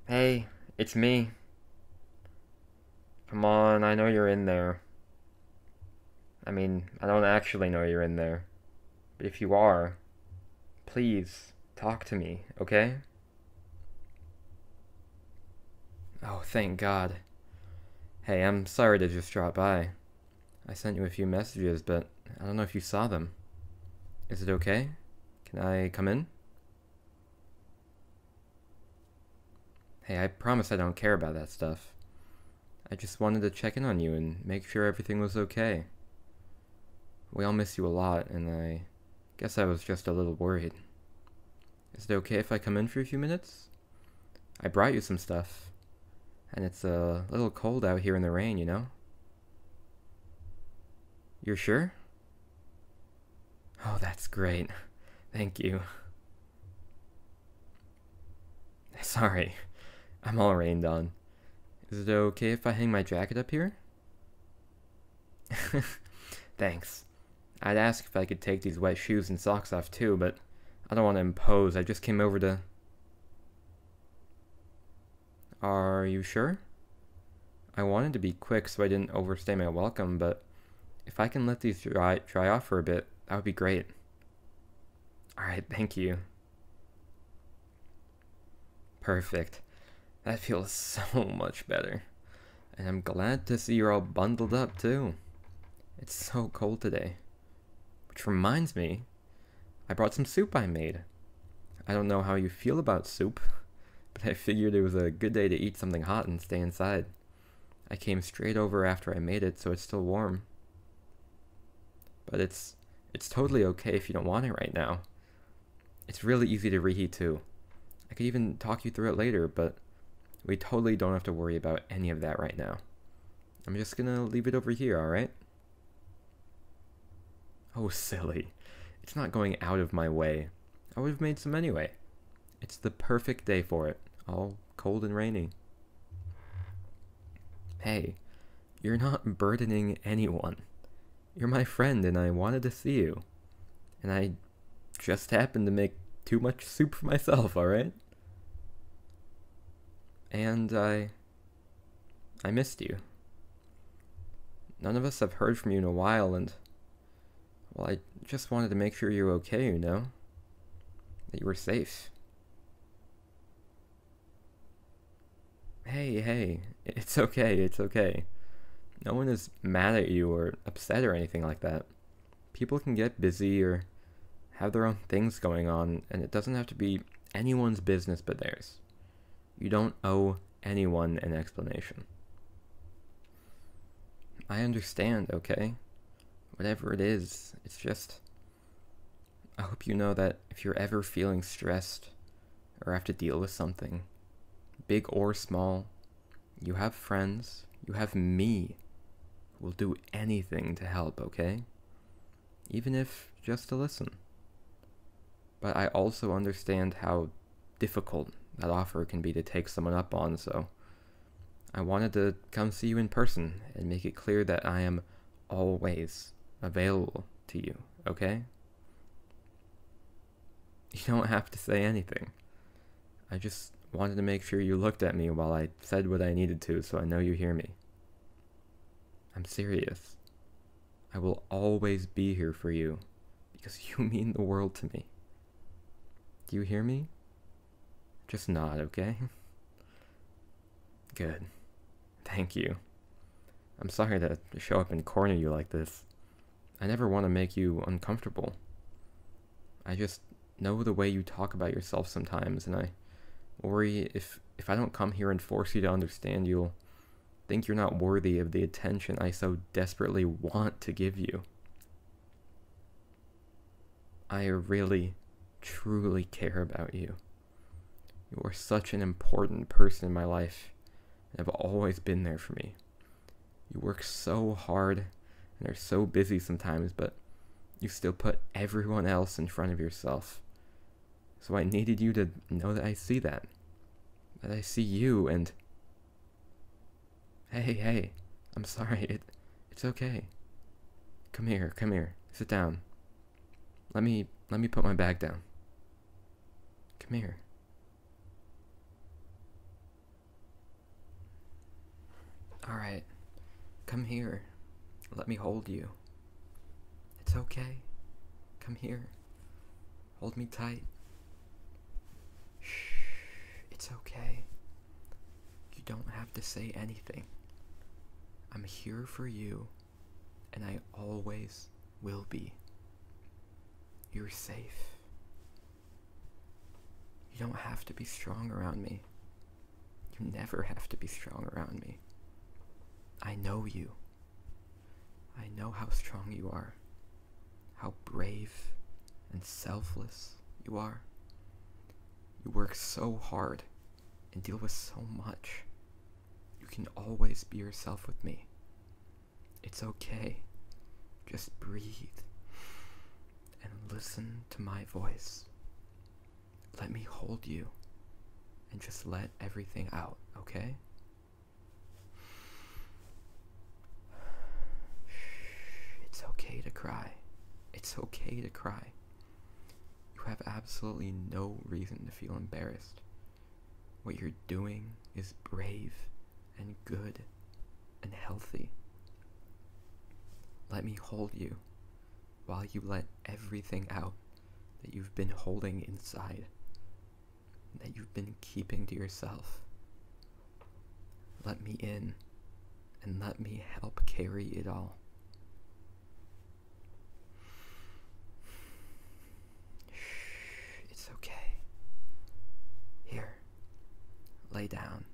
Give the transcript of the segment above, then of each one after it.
Hey, it's me. Come on, I know you're in there. I mean, I don't actually know you're in there. But if you are, please talk to me, okay? Oh, thank God. Hey, I'm sorry to just drop by. I sent you a few messages, but I don't know if you saw them. Is it okay? Can I come in? Hey, I promise I don't care about that stuff. I just wanted to check in on you and make sure everything was okay. We all miss you a lot, and I guess I was just a little worried. Is it okay if I come in for a few minutes? I brought you some stuff, and it's a little cold out here in the rain, you know? You're sure? Oh, that's great. Thank you. Sorry, I'm all rained on. Is it okay if I hang my jacket up here? Thanks. I'd ask if I could take these wet shoes and socks off too, but I don't want to impose. I just came over to. Are you sure? I wanted to be quick so I didn't overstay my welcome, but if I can let these dry off for a bit, that would be great. Alright, thank you. Perfect. That feels so much better. And I'm glad to see you're all bundled up too. It's so cold today. Which reminds me, I brought some soup I made. I don't know how you feel about soup, but I figured it was a good day to eat something hot and stay inside. I came straight over after I made it, so it's still warm. But it's totally okay if you don't want it right now. It's really easy to reheat too. I could even talk you through it later, but we totally don't have to worry about any of that right now. I'm just gonna leave it over here, alright? Oh, silly. It's not going out of my way. I would have made some anyway. It's the perfect day for it, all cold and rainy. Hey, you're not burdening anyone. You're my friend and I wanted to see you. And I just happened to make too much soup for myself, alright? And I missed you. None of us have heard from you in a while, and well, I just wanted to make sure you were okay, you know? That you were safe. Hey, it's okay, it's okay. No one is mad at you or upset or anything like that. People can get busy or have their own things going on, and it doesn't have to be anyone's business but theirs. You don't owe anyone an explanation. I understand, okay? Whatever it is, it's just. I hope you know that if you're ever feeling stressed or have to deal with something, big or small, you have friends, you have me, who will do anything to help, okay? Even if just to listen. But I also understand how difficult that offer can be to take someone up on, so I wanted to come see you in person and make it clear that I am always available to you, okay? You don't have to say anything. I just wanted to make sure you looked at me while I said what I needed to, so I know you hear me. I'm serious. I will always be here for you because you mean the world to me. Do you hear me? Just nod, okay? Good. Thank you. I'm sorry to show up and corner you like this. I never want to make you uncomfortable. I just know the way you talk about yourself sometimes, and I worry if I don't come here and force you to understand, you'll think you're not worthy of the attention I so desperately want to give you. I really, truly care about you. You are such an important person in my life, and have always been there for me. You work so hard, and are so busy sometimes, but you still put everyone else in front of yourself. So I needed you to know that I see that. That I see you, and hey, I'm sorry, it's okay. Come here, sit down. Let me put my bag down. Come here. Come here. Let me hold you. It's okay. Come here. Hold me tight. Shh. It's okay. You don't have to say anything. I'm here for you, and I always will be. You're safe. You don't have to be strong around me. You never have to be strong around me. I know you. I know how strong you are, how brave and selfless you are. You work so hard and deal with so much. You can always be yourself with me. It's okay. Just breathe and listen to my voice. Let me hold you and just let everything out, okay? It's okay to cry. It's okay to cry. You have absolutely no reason to feel embarrassed. What you're doing is brave and good and healthy. Let me hold you while you let everything out that you've been holding inside, that you've been keeping to yourself. Let me in and let me help carry it all. It's okay. Here, lay down.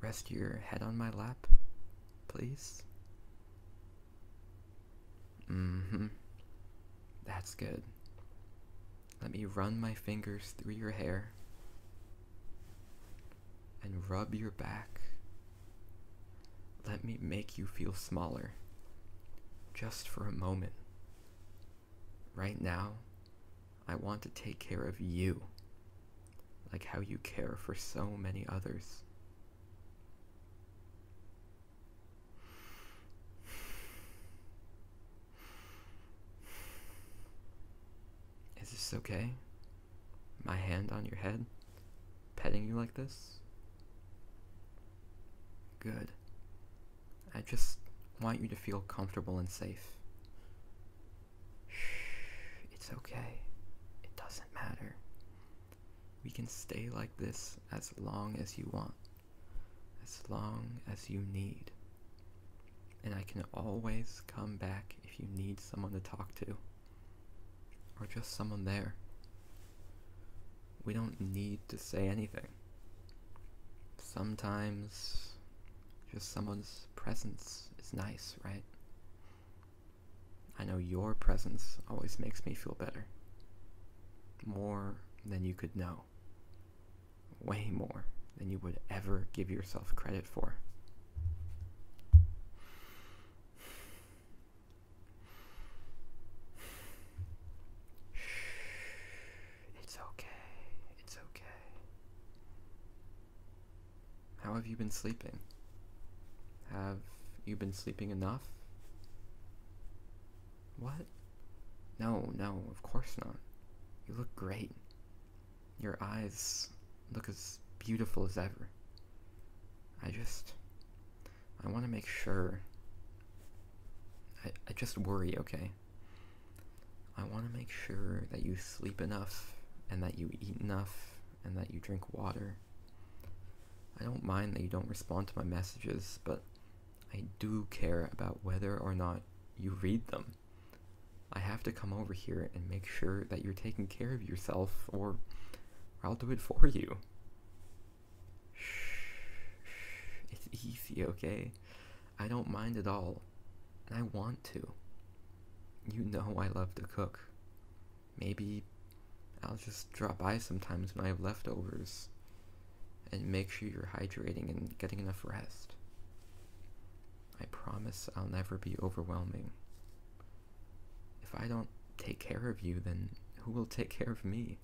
Rest your head on my lap, please. That's good. Let me run my fingers through your hair and rub your back. Let me make you feel smaller, just for a moment. Right now, I want to take care of you, like how you care for so many others. Is this okay? My hand on your head, petting you like this? Good. I just want you to feel comfortable and safe. Shh, it's okay. It doesn't matter. We can stay like this as long as you want, as long as you need. And I can always come back if you need someone to talk to, or just someone there. We don't need to say anything. Sometimes just someone's presence is nice, right? I know your presence always makes me feel better. More than you could know. Way more than you would ever give yourself credit for. It's okay. It's okay. How have you been sleeping? Have you been sleeping enough? What? No, of course not. You look great. Your eyes look as beautiful as ever. I want to make sure. I just worry, okay? I want to make sure that you sleep enough, and that you eat enough, and that you drink water. I don't mind that you don't respond to my messages, but I do care about whether or not you read them. I have to come over here and make sure that you're taking care of yourself, or I'll do it for you. Shh. It's easy, okay? I don't mind at all, and I want to. You know I love to cook. Maybe I'll just drop by sometimes when I have leftovers, and make sure you're hydrating and getting enough rest. I promise I'll never be overwhelming. If I don't take care of you, then who will take care of me?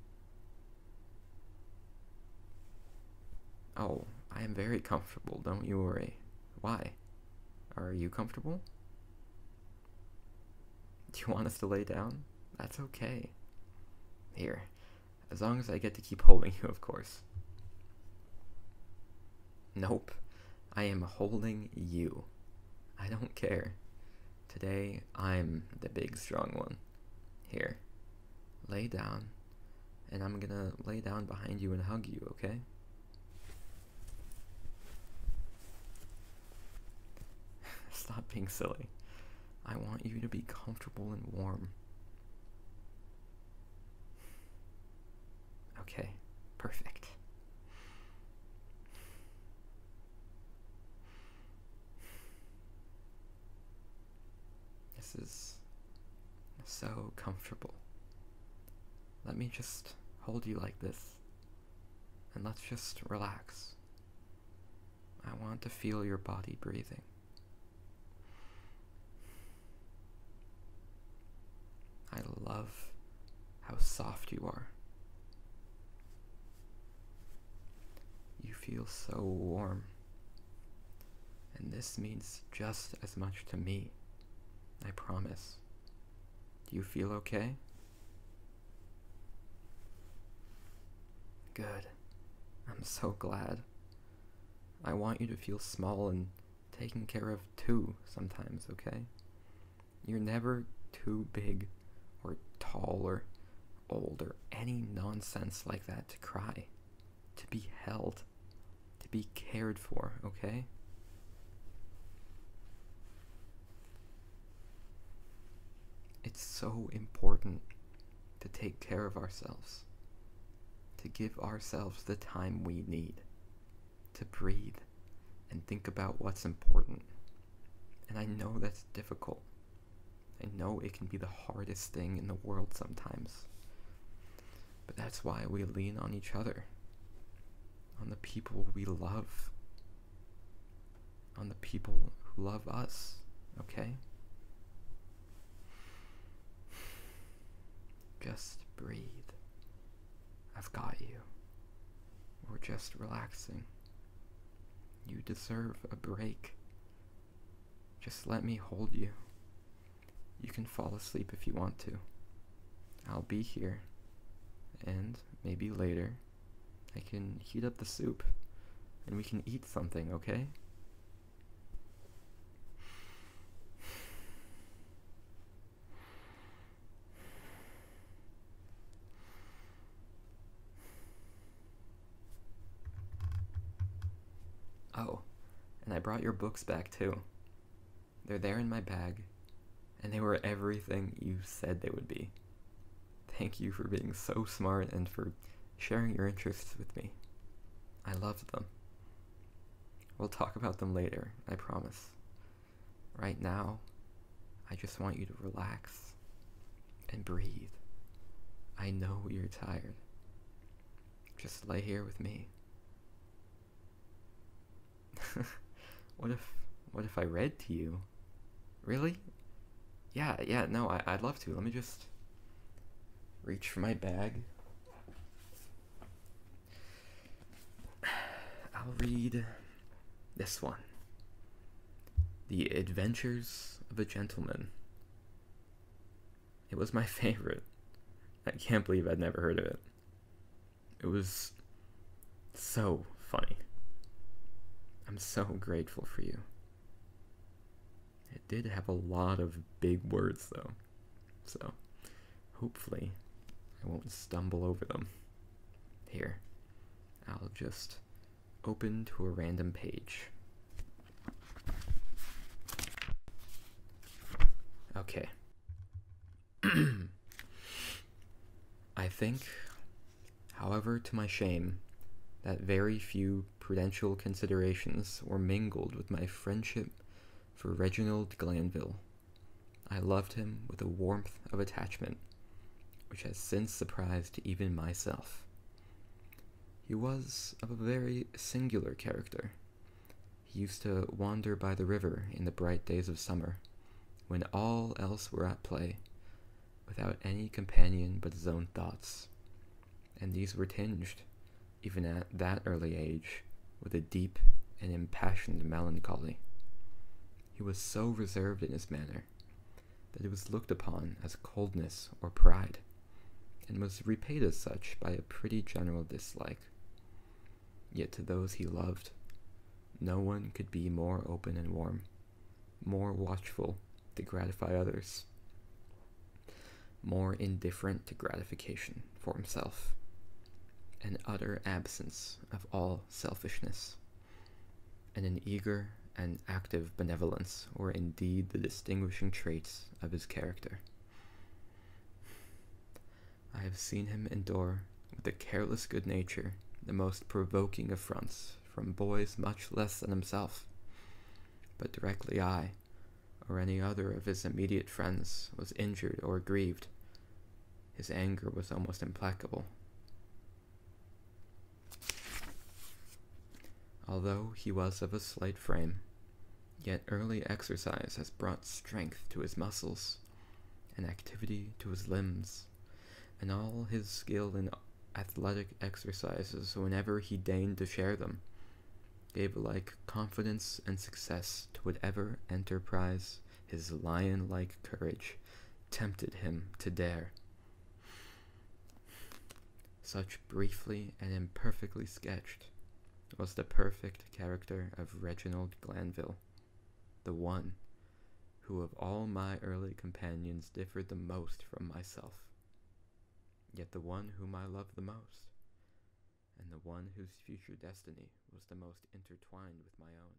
Oh, I am very comfortable, don't you worry. Why? Are you comfortable? Do you want us to lay down? That's okay. Here, as long as I get to keep holding you, of course. Nope, I am holding you. I don't care. Today, I'm the big strong one. Here, lay down, and I'm gonna lay down behind you and hug you, okay? Stop being silly. I want you to be comfortable and warm. Okay, perfect. This is so comfortable. Let me just hold you like this, and let's just relax. I want to feel your body breathing. I love how soft you are. You feel so warm, and this means just as much to me, I promise. Do you feel okay? Good. I'm so glad. I want you to feel small and taken care of too sometimes, okay? You're never too big or tall or old or any nonsense like that to cry, to be held, to be cared for, okay? It's so important to take care of ourselves, to give ourselves the time we need, to breathe and think about what's important. And I know that's difficult. I know it can be the hardest thing in the world sometimes. But that's why we lean on each other, on the people we love, on the people who love us, okay? Just breathe. I've got you. We're just relaxing. You deserve a break. Just let me hold you. You can fall asleep if you want to. I'll be here. And maybe later, I can heat up the soup and we can eat something, okay? Oh, and I brought your books back too. They're there in my bag, and they were everything you said they would be. Thank you for being so smart and for sharing your interests with me. I loved them. We'll talk about them later, I promise. Right now, I just want you to relax and breathe. I know you're tired. Just lay here with me. What if I read to you? Really? Yeah, no, I'd love to. Let me just reach for my bag. I'll read this one. The Adventures of a Gentleman. It was my favorite. I can't believe I'd never heard of it. It was so funny. I'm so grateful for you. It did have a lot of big words though, so hopefully I won't stumble over them. Here, I'll just open to a random page. Okay. I think, however, to my shame, that very few prudential considerations were mingled with my friendship for Reginald Glanville. I loved him with a warmth of attachment, which has since surprised even myself. He was of a very singular character. He used to wander by the river in the bright days of summer, when all else were at play, without any companion but his own thoughts, and these were tinged, even at that early age, with a deep and impassioned melancholy. He was so reserved in his manner that it was looked upon as coldness or pride, and was repaid as such by a pretty general dislike. Yet to those he loved, no one could be more open and warm, more watchful to gratify others, more indifferent to gratification for himself, an utter absence of all selfishness, and an eager and active benevolence were indeed the distinguishing traits of his character. I have seen him endure with a careless good nature the most provoking affronts from boys much less than himself, but directly I, or any other of his immediate friends, was injured or grieved, his anger was almost implacable. Although he was of a slight frame, yet early exercise has brought strength to his muscles, and activity to his limbs, and all his skill in athletic exercises, whenever he deigned to share them, gave alike confidence and success to whatever enterprise his lion-like courage tempted him to dare. Such briefly and imperfectly sketched was the perfect character of Reginald Glanville, the one who of all my early companions differed the most from myself, yet the one whom I loved the most, and the one whose future destiny was the most intertwined with my own.